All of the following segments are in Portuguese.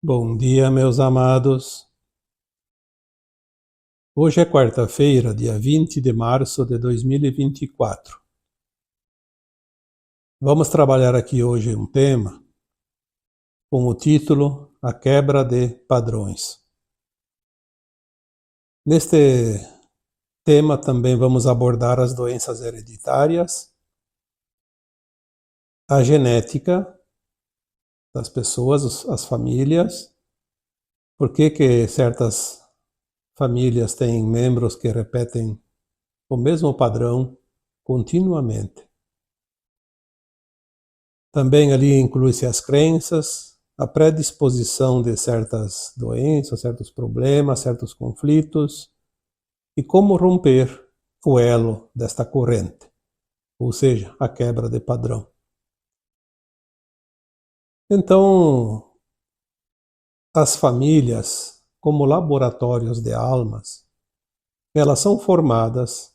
Bom dia, meus amados. Hoje é quarta-feira, dia 20 de março de 2024. Vamos trabalhar aqui hoje um tema com o título A Quebra de Padrões. Neste tema também vamos abordar as doenças hereditárias, a genética das pessoas, as famílias, por que certas famílias têm membros que repetem o mesmo padrão continuamente. Também ali inclui-se as crenças, a predisposição de certas doenças, certos problemas, certos conflitos, e como romper o elo desta corrente, ou seja, a quebra de padrão. Então, as famílias, como laboratórios de almas, elas são formadas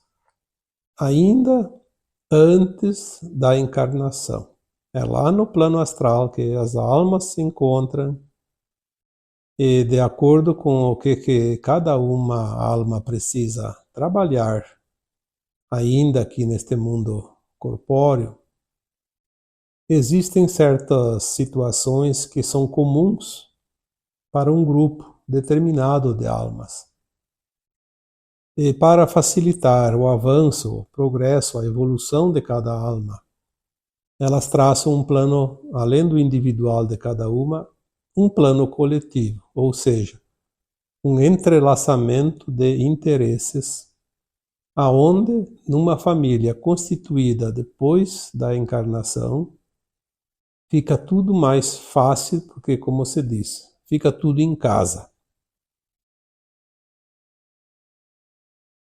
ainda antes da encarnação. É lá no plano astral que as almas se encontram e, de acordo com o que cada uma alma precisa trabalhar, ainda aqui neste mundo corpóreo, existem certas situações que são comuns para um grupo determinado de almas. E para facilitar o avanço, o progresso, a evolução de cada alma, elas traçam um plano, além do individual de cada uma, um plano coletivo, ou seja, um entrelaçamento de interesses, aonde, numa família constituída depois da encarnação, fica tudo mais fácil, porque, como se diz, fica tudo em casa.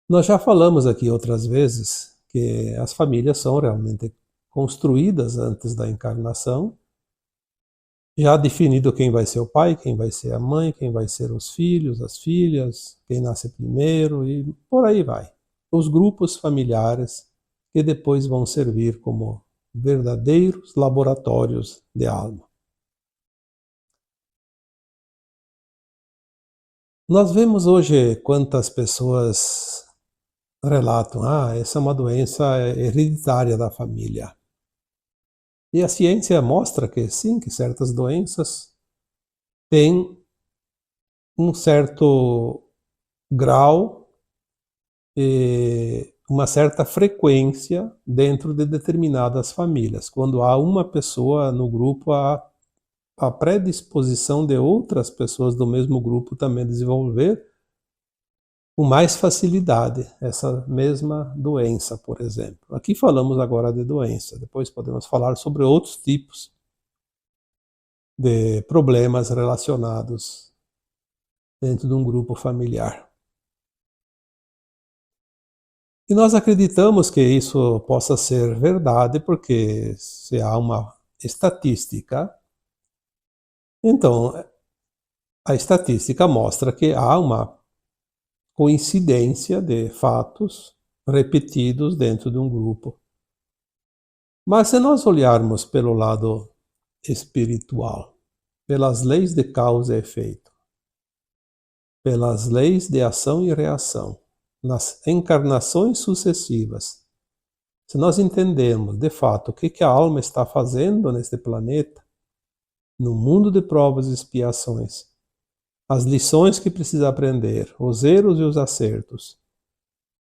Nós já falamos aqui outras vezes que as famílias são realmente construídas antes da encarnação, já definido quem vai ser o pai, quem vai ser a mãe, quem vai ser os filhos, as filhas, quem nasce primeiro e por aí vai. Os grupos familiares que depois vão servir como verdadeiros laboratórios de alma. Nós vemos hoje quantas pessoas relatam, essa é uma doença hereditária da família. E a ciência mostra que sim, que certas doenças têm um certo grau e uma certa frequência dentro de determinadas famílias. Quando há uma pessoa no grupo, há a predisposição de outras pessoas do mesmo grupo também desenvolver com mais facilidade essa mesma doença, por exemplo. Aqui falamos agora de doença, depois podemos falar sobre outros tipos de problemas relacionados dentro de um grupo familiar. E nós acreditamos que isso possa ser verdade porque se há uma estatística, então a estatística mostra que há uma coincidência de fatos repetidos dentro de um grupo. Mas se nós olharmos pelo lado espiritual, pelas leis de causa e efeito, pelas leis de ação e reação, nas encarnações sucessivas, se nós entendemos de fato o que a alma está fazendo neste planeta, no mundo de provas e expiações, as lições que precisa aprender, os erros e os acertos,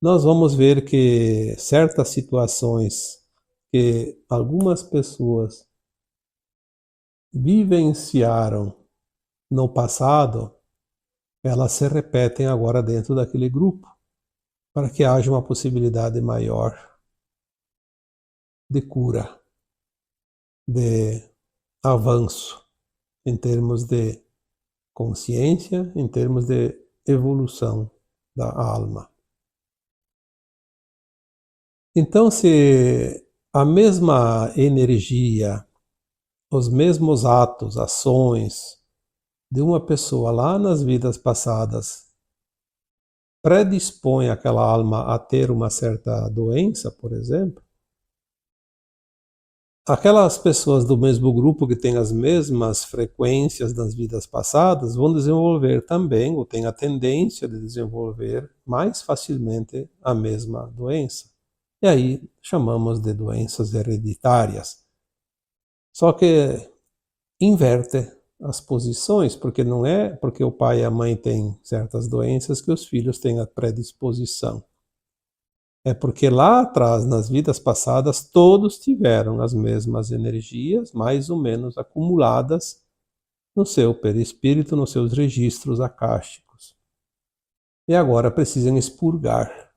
nós vamos ver que certas situações que algumas pessoas vivenciaram no passado, elas se repetem agora dentro daquele grupo, para que haja uma possibilidade maior de cura, de avanço, em termos de consciência, em termos de evolução da alma. Então, se a mesma energia, os mesmos atos, ações de uma pessoa lá nas vidas passadas predispõe aquela alma a ter uma certa doença, por exemplo, aquelas pessoas do mesmo grupo que têm as mesmas frequências das vidas passadas vão desenvolver também, ou têm a tendência de desenvolver mais facilmente a mesma doença. E aí chamamos de doenças hereditárias. Só que inverte as posições, porque não é porque o pai e a mãe têm certas doenças que os filhos têm a predisposição. É porque lá atrás, nas vidas passadas, todos tiveram as mesmas energias, mais ou menos acumuladas no seu perispírito, nos seus registros akáshicos. E agora precisam expurgar,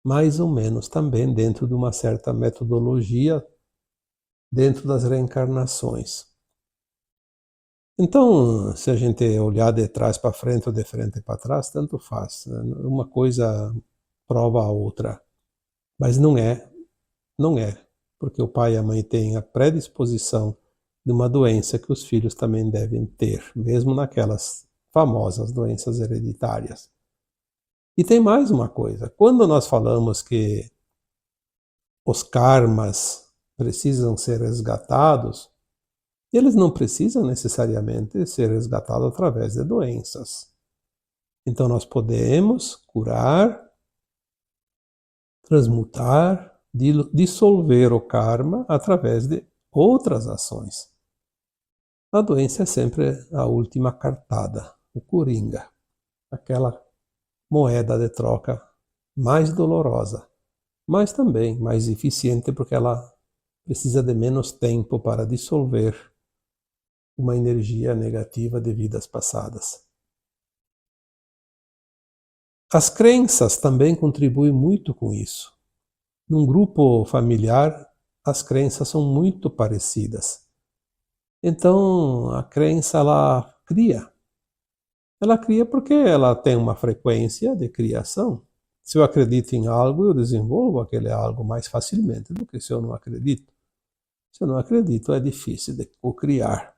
mais ou menos também dentro de uma certa metodologia, dentro das reencarnações. Então, se a gente olhar de trás para frente ou de frente para trás, tanto faz, né? Uma coisa prova a outra. Mas não é, porque o pai e a mãe têm a predisposição de uma doença que os filhos também devem ter, mesmo naquelas famosas doenças hereditárias. E tem mais uma coisa, quando nós falamos que os karmas precisam ser resgatados, eles não precisam necessariamente ser resgatados através de doenças. Então nós podemos curar, transmutar, dissolver o karma através de outras ações. A doença é sempre a última cartada, o coringa, aquela moeda de troca mais dolorosa, mas também mais eficiente porque ela precisa de menos tempo para dissolver uma energia negativa de vidas passadas. As crenças também contribuem muito com isso. Num grupo familiar, as crenças são muito parecidas. Então, a crença, ela cria. Ela cria porque ela tem uma frequência de criação. Se eu acredito em algo, eu desenvolvo aquele algo mais facilmente do que se eu não acredito. Se eu não acredito, é difícil de criar.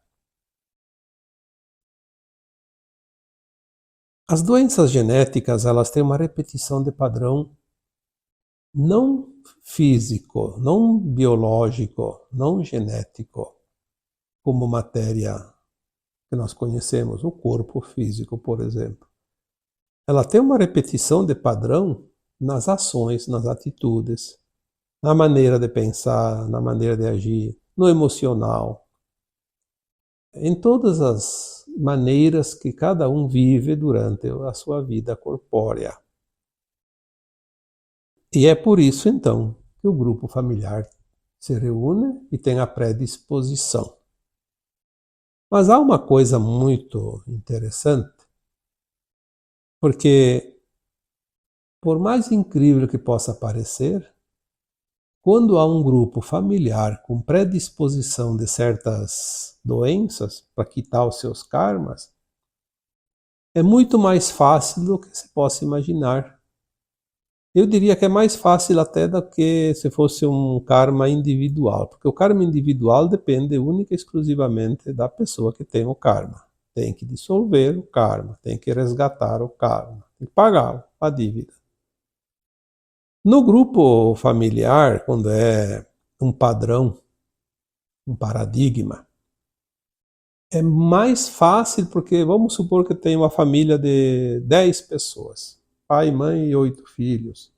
As doenças genéticas, elas têm uma repetição de padrão não físico, não biológico, não genético, como matéria que nós conhecemos, o corpo físico, por exemplo. Ela tem uma repetição de padrão nas ações, nas atitudes, na maneira de pensar, na maneira de agir, no emocional, em todas as maneiras que cada um vive durante a sua vida corpórea. E é por isso, então, que o grupo familiar se reúne e tem a predisposição. Mas há uma coisa muito interessante, porque, por mais incrível que possa parecer, quando há um grupo familiar com predisposição de certas doenças para quitar os seus karmas, é muito mais fácil do que se possa imaginar. Eu diria que é mais fácil até do que se fosse um karma individual, porque o karma individual depende única e exclusivamente da pessoa que tem o karma. Tem que dissolver o karma, tem que resgatar o karma, tem que pagar a dívida. No grupo familiar, quando é um padrão, um paradigma, é mais fácil porque vamos supor que tem uma família de 10 pessoas, pai, mãe e 8 filhos,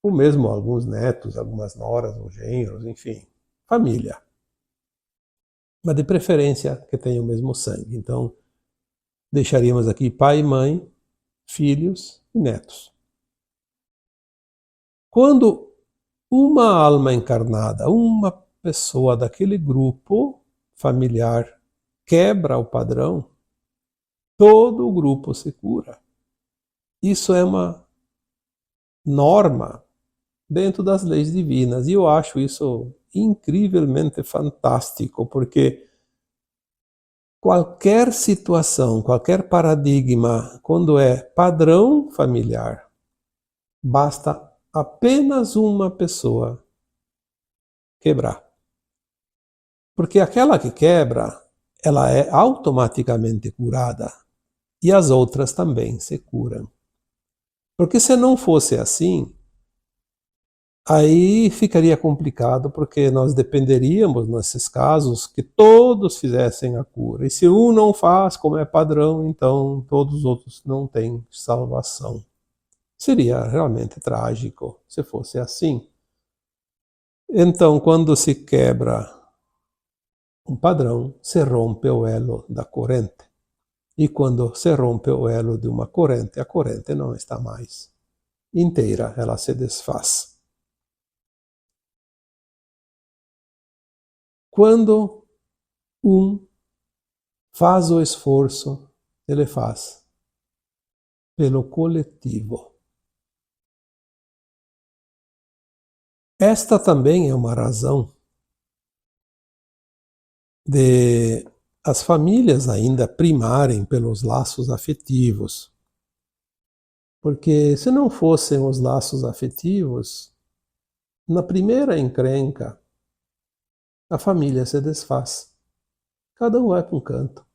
ou mesmo alguns netos, algumas noras ou genros, enfim, família. Mas de preferência que tenha o mesmo sangue. Então, deixaríamos aqui pai, mãe, filhos e netos. Quando uma alma encarnada, uma pessoa daquele grupo familiar quebra o padrão, todo o grupo se cura. Isso é uma norma dentro das leis divinas. E eu acho isso incrivelmente fantástico, porque qualquer situação, qualquer paradigma, quando é padrão familiar, basta apenas uma pessoa quebrar. Porque aquela que quebra, ela é automaticamente curada e as outras também se curam. Porque se não fosse assim, Aí ficaria complicado, porque nós dependeríamos, nesses casos, que todos fizessem a cura. E se um não faz, como é padrão, então todos os outros não têm salvação. Seria realmente trágico se fosse assim. Então, quando se quebra um padrão, se rompe o elo da corrente. E quando se rompe o elo de uma corrente, a corrente não está mais inteira, ela se desfaz. Quando um faz o esforço, ele faz pelo coletivo. Esta também é uma razão de as famílias ainda primarem pelos laços afetivos. Porque se não fossem os laços afetivos, na primeira encrenca, a família se desfaz. Cada um vai para um canto.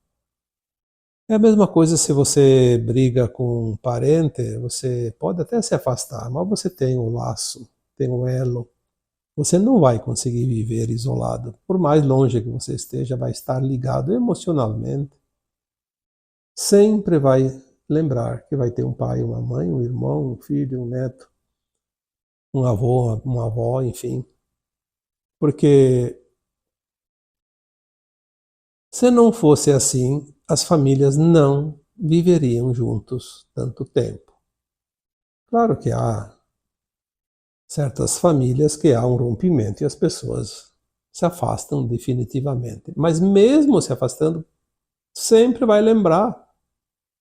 É a mesma coisa se você briga com um parente, você pode até se afastar, mas você tem um laço, tem um elo. Você não vai conseguir viver isolado. Por mais longe que você esteja, vai estar ligado emocionalmente. Sempre vai lembrar que vai ter um pai, uma mãe, um irmão, um filho, um neto, um avô, uma avó, enfim. Porque se não fosse assim, as famílias não viveriam juntos tanto tempo. Claro que há certas famílias que há um rompimento e as pessoas se afastam definitivamente. Mas mesmo se afastando, sempre vai lembrar,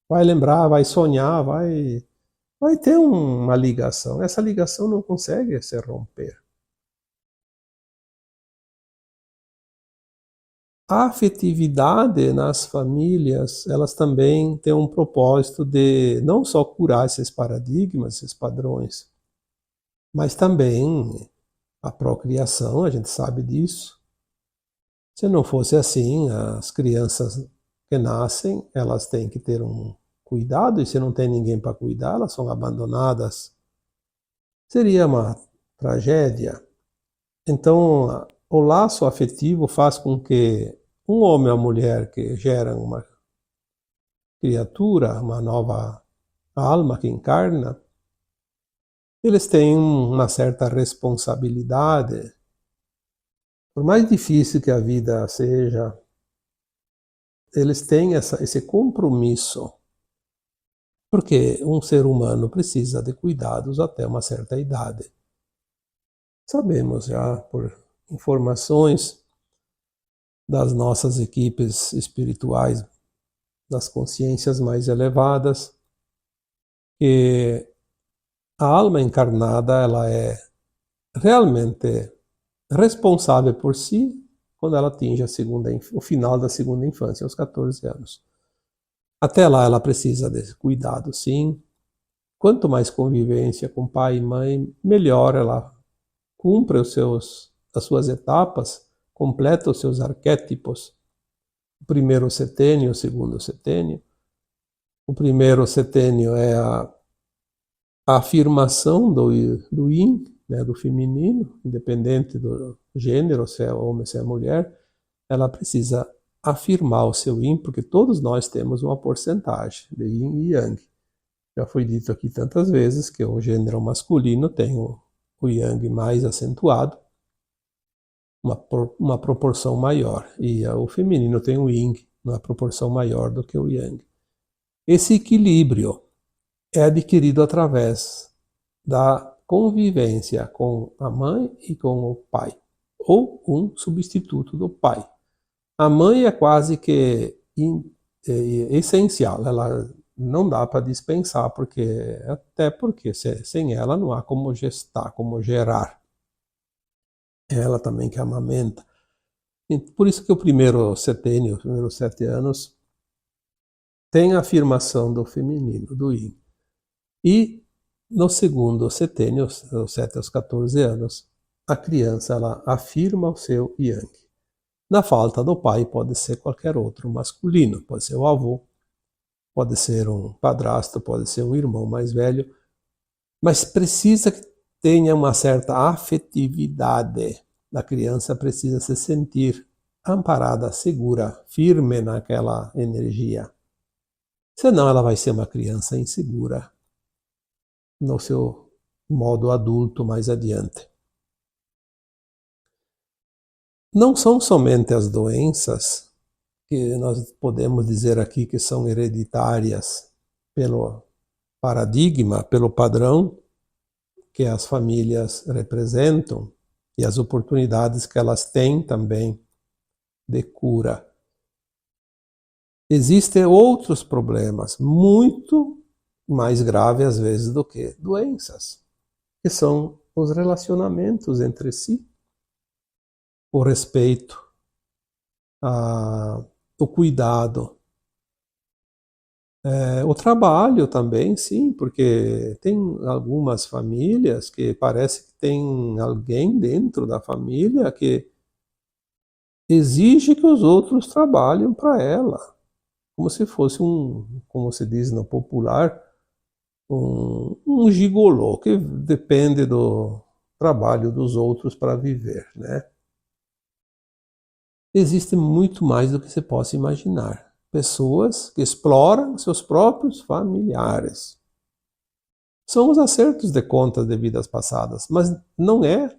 vai sonhar, vai ter uma ligação. Essa ligação não consegue se romper. A afetividade nas famílias, elas também têm um propósito de não só curar esses paradigmas, esses padrões, mas também a procriação, a gente sabe disso. Se não fosse assim, as crianças que nascem, elas têm que ter um cuidado, e se não tem ninguém para cuidar, elas são abandonadas. Seria uma tragédia. Então, o laço afetivo faz com que um homem ou mulher que geram uma criatura, uma nova alma que encarna, eles têm uma certa responsabilidade. Por mais difícil que a vida seja, eles têm esse compromisso, porque um ser humano precisa de cuidados até uma certa idade. Sabemos já por informações das nossas equipes espirituais, das consciências mais elevadas, que a alma encarnada ela é realmente responsável por si quando ela atinge o final da segunda infância, aos 14 anos. Até lá ela precisa de cuidado, sim. Quanto mais convivência com pai e mãe, melhor ela cumpre as suas etapas, completa os seus arquétipos. O primeiro setênio, o segundo setênio. O primeiro setênio é a afirmação do yin, né, do feminino, independente do gênero, se é homem, se é mulher, ela precisa afirmar o seu yin, porque todos nós temos uma porcentagem de yin e yang. Já foi dito aqui tantas vezes que o gênero masculino tem o yang mais acentuado, uma proporção maior, e o feminino tem o yin, uma proporção maior do que o yang. Esse equilíbrio é adquirido através da convivência com a mãe e com o pai, ou um substituto do pai. A mãe é quase que essencial, ela não dá para dispensar, até porque sem ela não há como gestar, como gerar. Ela também que amamenta. E por isso que o primeiro setênio, os primeiros 7 anos, tem a afirmação do feminino, do yin. E no segundo setênio, dos 7 aos 14 anos, a criança ela afirma o seu yang. Na falta do pai, pode ser qualquer outro masculino, pode ser o avô, pode ser um padrasto, pode ser um irmão mais velho, mas precisa tenha uma certa afetividade. A criança precisa se sentir amparada, segura, firme naquela energia. Senão ela vai ser uma criança insegura no seu modo adulto mais adiante. Não são somente as doenças que nós podemos dizer aqui que são hereditárias pelo paradigma, pelo padrão que as famílias representam e as oportunidades que elas têm também de cura. Existem outros problemas muito mais graves às vezes do que doenças, que são os relacionamentos entre si, o respeito, o cuidado, o trabalho também, sim, porque tem algumas famílias que parece que tem alguém dentro da família que exige que os outros trabalhem para ela, como se fosse como se diz no popular, um gigolô que depende do trabalho dos outros para viver, né? Existe muito mais do que você possa imaginar. Pessoas que exploram seus próprios familiares. São os acertos de contas de vidas passadas, mas não é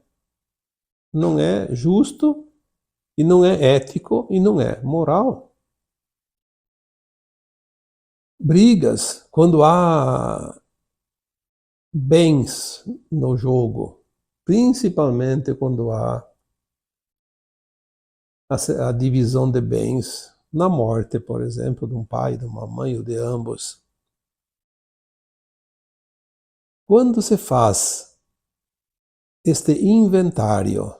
justo e não é ético e não é moral. Brigas, quando há bens no jogo, principalmente quando há a divisão de bens na morte, por exemplo, de um pai, de uma mãe ou de ambos. Quando se faz este inventário,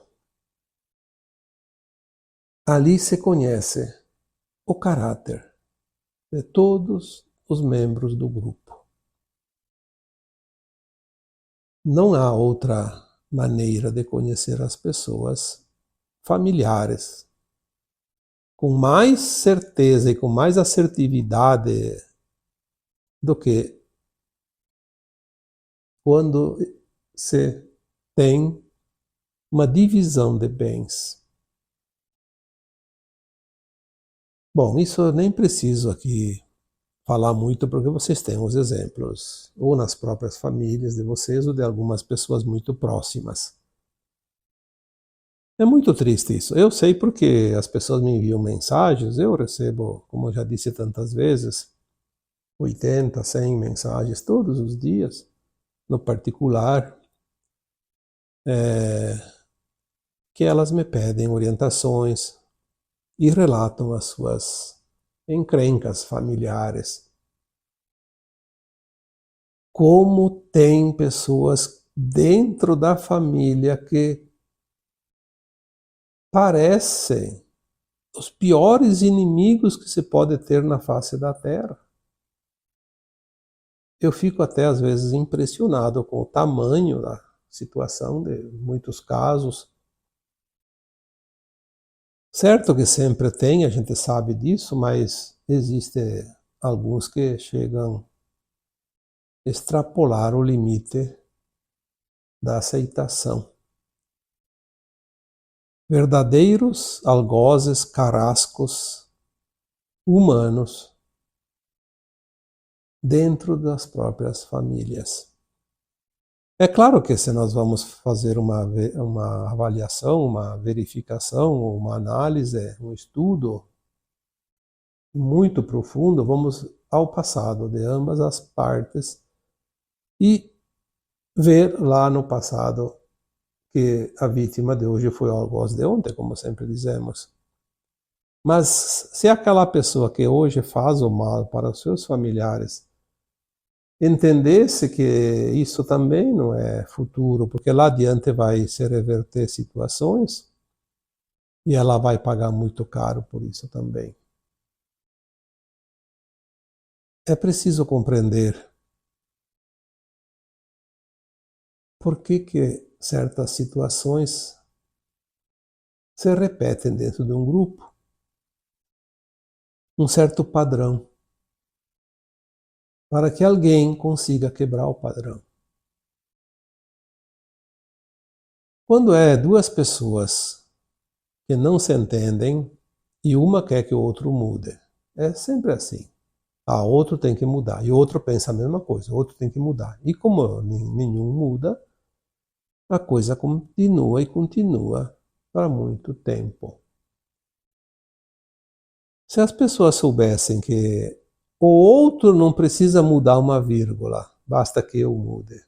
ali se conhece o caráter de todos os membros do grupo. Não há outra maneira de conhecer as pessoas familiares com mais certeza e com mais assertividade do que quando se tem uma divisão de bens. Bom, isso eu nem preciso aqui falar muito, porque vocês têm os exemplos, ou nas próprias famílias de vocês, ou de algumas pessoas muito próximas. É muito triste isso. Eu sei porque as pessoas me enviam mensagens, eu recebo, como eu já disse tantas vezes, 80, 100 mensagens todos os dias, no particular, que elas me pedem orientações e relatam as suas encrencas familiares. Como tem pessoas dentro da família que parecem os piores inimigos que se pode ter na face da Terra. Eu fico até às vezes impressionado com o tamanho da situação de muitos casos. Certo que sempre tem, a gente sabe disso, mas existem alguns que chegam a extrapolar o limite da aceitação. Verdadeiros algozes carrascos humanos dentro das próprias famílias. É claro que se nós vamos fazer uma avaliação, uma verificação, uma análise, um estudo muito profundo, vamos ao passado de ambas as partes e ver lá no passado que a vítima de hoje foi o algoz de ontem, como sempre dizemos. Mas se aquela pessoa que hoje faz o mal para os seus familiares entendesse que isso também não é futuro, porque lá adiante vai se reverter situações e ela vai pagar muito caro por isso também. É preciso compreender por que certas situações se repetem dentro de um grupo, um certo padrão, para que alguém consiga quebrar o padrão. Quando é duas pessoas que não se entendem e uma quer que o outro mude, é sempre assim. Outro tem que mudar. E o outro pensa a mesma coisa, o outro tem que mudar. E como nenhum muda, a coisa continua e continua para muito tempo. Se as pessoas soubessem que o outro não precisa mudar uma vírgula, basta que eu mude.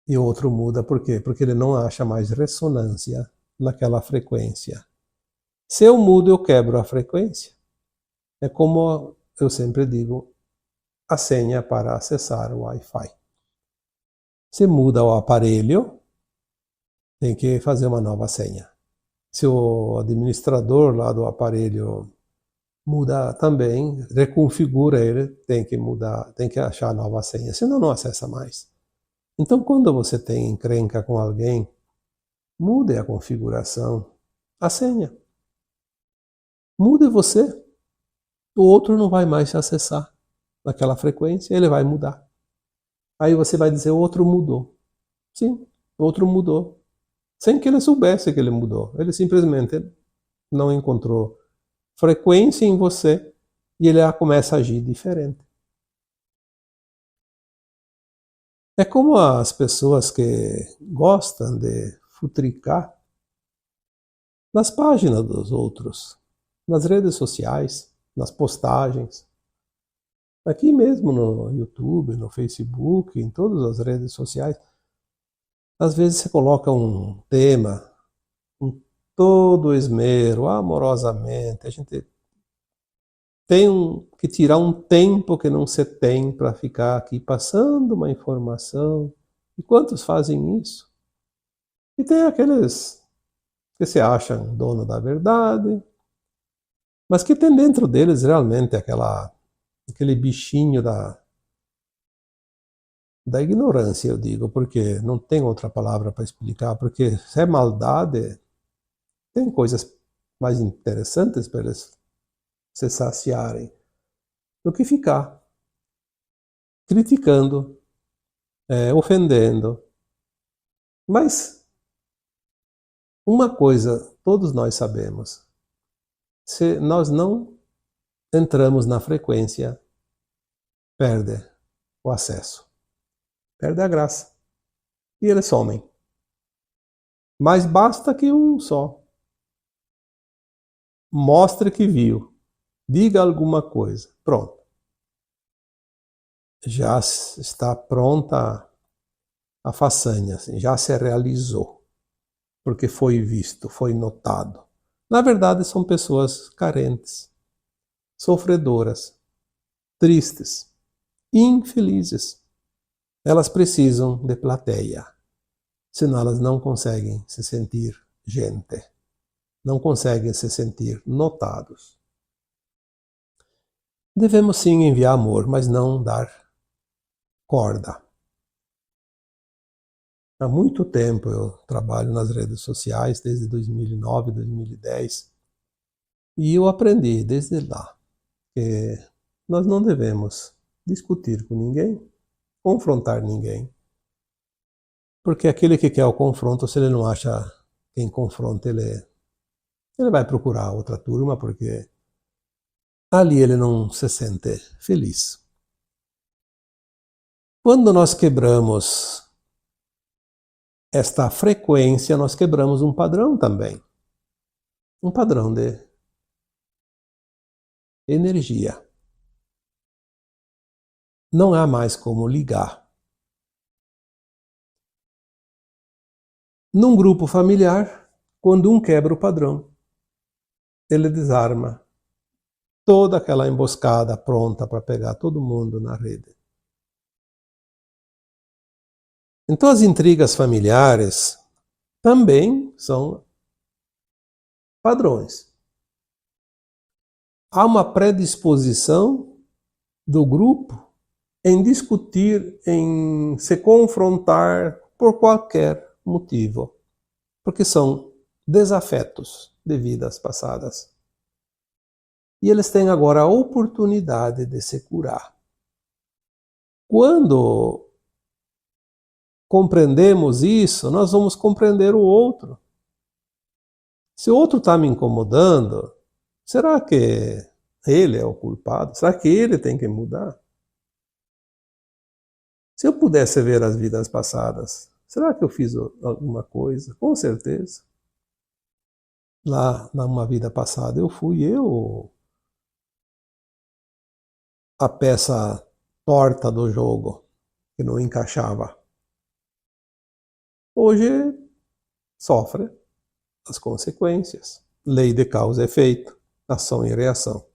E o outro muda por quê? Porque ele não acha mais ressonância naquela frequência. Se eu mudo, eu quebro a frequência. É como eu sempre digo, a senha para acessar o Wi-Fi. Se muda o aparelho, tem que fazer uma nova senha. Se o administrador lá do aparelho muda também, reconfigura ele, tem que mudar, tem que achar nova senha, senão não acessa mais. Então, quando você tem encrenca com alguém, mude a configuração, a senha. Mude você, o outro não vai mais te acessar naquela frequência, ele vai mudar. Aí você vai dizer, o outro mudou. Sim, o outro mudou. Sem que ele soubesse que ele mudou. Ele simplesmente não encontrou frequência em você e ele começa a agir diferente. É como as pessoas que gostam de futricar nas páginas dos outros, nas redes sociais, nas postagens. Aqui mesmo no YouTube, no Facebook, em todas as redes sociais. Às vezes você coloca um tema com todo esmero, amorosamente. A gente tem que tirar um tempo que não se tem para ficar aqui passando uma informação. E quantos fazem isso? E tem aqueles que se acham dono da verdade, mas que tem dentro deles realmente aquele bichinho da ignorância, eu digo, porque não tem outra palavra para explicar, porque se é maldade, tem coisas mais interessantes para eles se saciarem do que ficar criticando, ofendendo. Mas uma coisa todos nós sabemos, se nós não entramos na frequência, perde o acesso, perde a graça, e eles somem. Mas basta que um só mostre que viu, diga alguma coisa, pronto. Já está pronta a façanha, assim, já se realizou, porque foi visto, foi notado. Na verdade, são pessoas carentes, sofredoras, tristes, infelizes. Elas precisam de plateia, senão elas não conseguem se sentir gente, não conseguem se sentir notados. Devemos sim enviar amor, mas não dar corda. Há muito tempo eu trabalho nas redes sociais, desde 2009, 2010, e eu aprendi desde lá que nós não devemos discutir com ninguém, confrontar ninguém, porque aquele que quer o confronto, se ele não acha quem confronta, ele vai procurar outra turma, porque ali ele não se sente feliz. Quando nós quebramos esta frequência, nós quebramos um padrão também. Um padrão de energia. Não há mais como ligar. Num grupo familiar, quando um quebra o padrão, ele desarma toda aquela emboscada pronta para pegar todo mundo na rede. Então as intrigas familiares também são padrões. Há uma predisposição do grupo em discutir, em se confrontar por qualquer motivo, porque são desafetos de vidas passadas. E eles têm agora a oportunidade de se curar. Quando compreendemos isso, nós vamos compreender o outro. Se o outro está me incomodando, será que ele é o culpado? Será que ele tem que mudar? Se eu pudesse ver as vidas passadas, será que eu fiz alguma coisa? Com certeza. Lá, numa vida passada, eu fui a peça torta do jogo, que não encaixava. Hoje sofre as consequências. Lei de causa e efeito, ação e reação.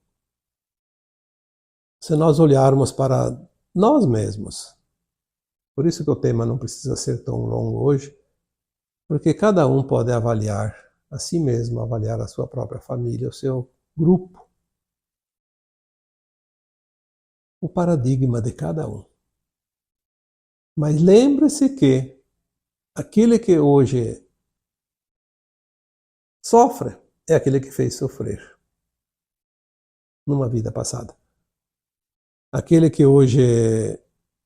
Se nós olharmos para nós mesmos, por isso que o tema não precisa ser tão longo hoje, porque cada um pode avaliar a si mesmo, avaliar a sua própria família, o seu grupo, o paradigma de cada um. Mas lembre-se que aquele que hoje sofre é aquele que fez sofrer numa vida passada. Aquele que hoje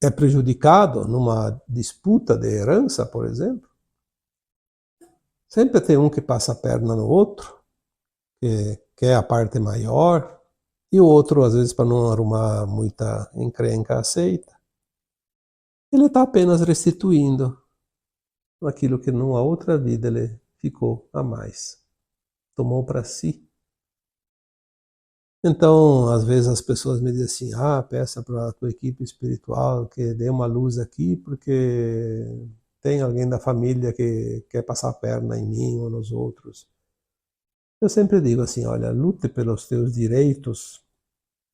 é prejudicado numa disputa de herança, por exemplo, sempre tem um que passa a perna no outro, que quer a parte maior, e o outro, às vezes, para não arrumar muita encrenca, aceita. Ele está apenas restituindo aquilo que numa outra vida ele ficou a mais, tomou para si. Então, às vezes as pessoas me dizem assim, peça para a tua equipe espiritual que dê uma luz aqui, porque tem alguém da família que quer passar a perna em mim ou nos outros. Eu sempre digo assim, olha, lute pelos teus direitos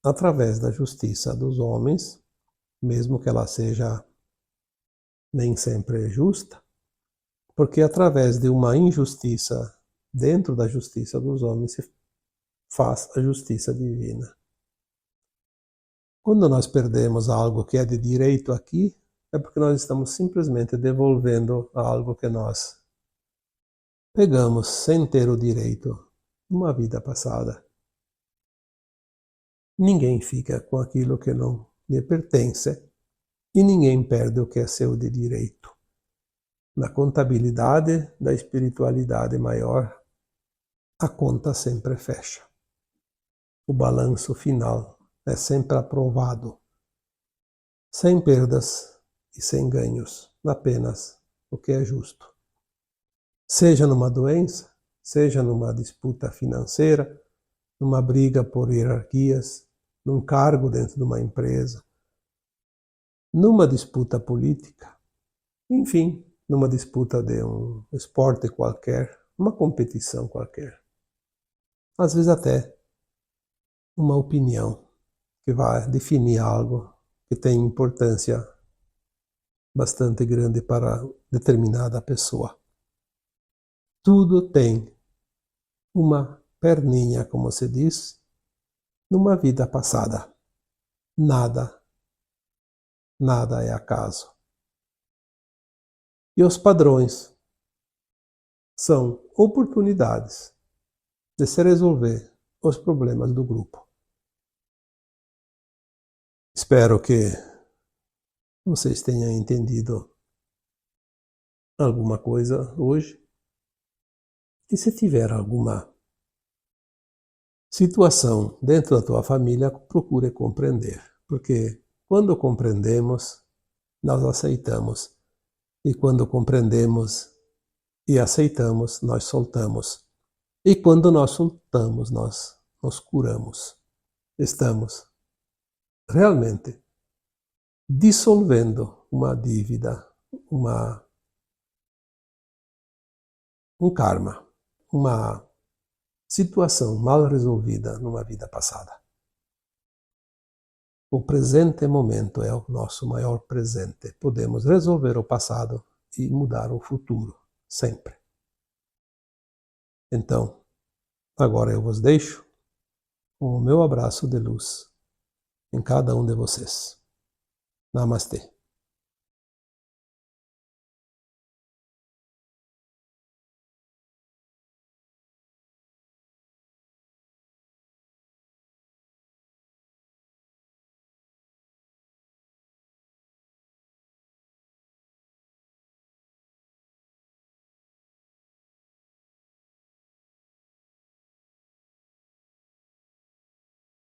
através da justiça dos homens, mesmo que ela seja nem sempre justa, porque através de uma injustiça dentro da justiça dos homens se faz a justiça divina. Quando nós perdemos algo que é de direito aqui, é porque nós estamos simplesmente devolvendo algo que nós pegamos sem ter o direito numa vida passada. Ninguém fica com aquilo que não lhe pertence e ninguém perde o que é seu de direito. Na contabilidade da espiritualidade maior, a conta sempre fecha. O balanço final é sempre aprovado, sem perdas e sem ganhos, apenas o que é justo. Seja numa doença, seja numa disputa financeira, numa briga por hierarquias, num cargo dentro de uma empresa, numa disputa política, enfim, numa disputa de um esporte qualquer, uma competição qualquer. Às vezes até uma opinião que vai definir algo que tem importância bastante grande para determinada pessoa. Tudo tem uma perninha, como se diz, numa vida passada. Nada é acaso. E os padrões são oportunidades de se resolver os problemas do grupo. Espero que vocês tenham entendido alguma coisa hoje. E se tiver alguma situação dentro da tua família, procure compreender. Porque quando compreendemos, nós aceitamos. E quando compreendemos e aceitamos, nós soltamos. E quando nós soltamos, nós nos curamos. Estamos realmente dissolvendo uma dívida, um karma, uma situação mal resolvida numa vida passada. O presente momento é o nosso maior presente. Podemos resolver o passado e mudar o futuro, sempre. Então, agora eu vos deixo com o meu abraço de luz em cada um de vocês. Namastê.